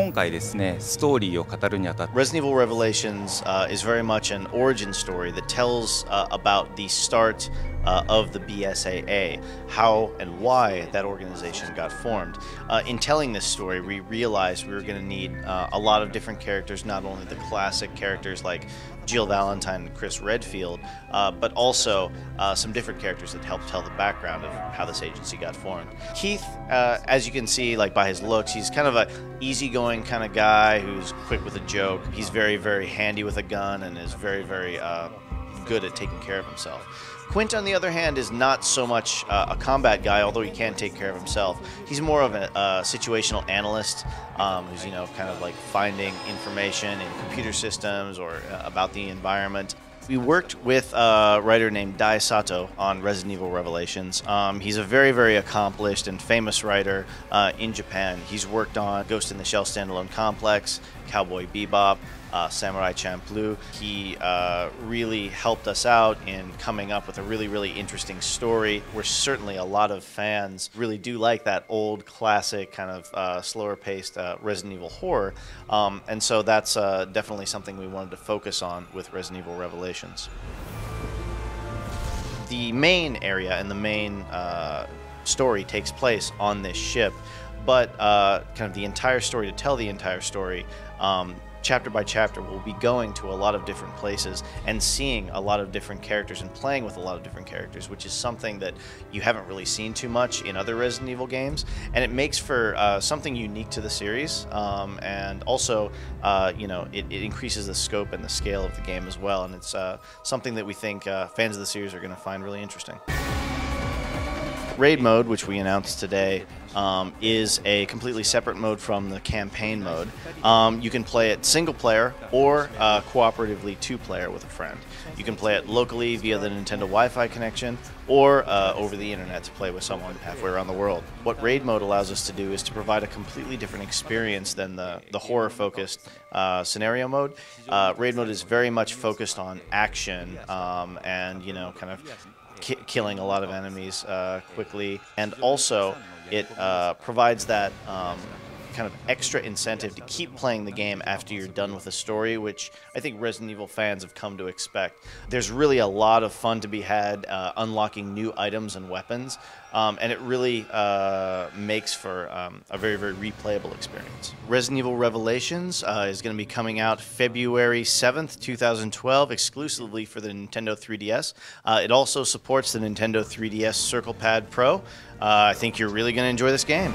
今回ですね、ストーリーを語るにあたって Resident Evil Revelations is very much an origin story that tells about the start of the BSAA, how and why that organization got formed. In telling this story, we realized we were going to need a lot of different characters, not only the classic characters like Jill Valentine and Chris Redfield, but also some different characters that help tell the background of how this agency got formed. Keith, as you can see, like by his looks, he's kind of a easygoing kind of guy who's quick with a joke. He's very, very handy with a gun and is very, very good at taking care of himself. Quint, on the other hand, is not so much a combat guy, although he can take care of himself. He's more of a situational analyst who's, you know, kind of like finding information in computer systems or about the environment. We worked with a writer named Dai Sato on Resident Evil Revelations. He's a very, very accomplished and famous writer in Japan. He's worked on Ghost in the Shell Standalone Complex, Cowboy Bebop, Samurai Champloo. He really helped us out in coming up with a really, really interesting story. We're certainly a lot of fans really do like that old classic kind of slower paced Resident Evil horror. And so that's definitely something we wanted to focus on with Resident Evil Revelations. The main area and the main story takes place on this ship, but kind of the entire story, to tell the entire story, chapter by chapter, we'll be going to a lot of different places and seeing a lot of different characters and playing with a lot of different characters, which is something that you haven't really seen too much in other Resident Evil games, and it makes for something unique to the series, and also you know, it increases the scope and the scale of the game as well, and it's something that we think fans of the series are going to find really interesting. Raid mode, which we announced today, is a completely separate mode from the campaign mode. You can play it single player or cooperatively two-player with a friend. You can play it locally via the Nintendo Wi-Fi connection or over the internet to play with someone halfway around the world. What Raid mode allows us to do is to provide a completely different experience than the horror-focused scenario mode. Raid mode is very much focused on action and, you know, kind of killing a lot of enemies quickly, and also it provides that kind of extra incentive to keep playing the game after you're done with the story, which I think Resident Evil fans have come to expect. There's really a lot of fun to be had unlocking new items and weapons, and it really makes for a very, very replayable experience. Resident Evil Revelations is going to be coming out February 7th, 2012, exclusively for the Nintendo 3DS. It also supports the Nintendo 3DS Circle Pad Pro. I think you're really going to enjoy this game.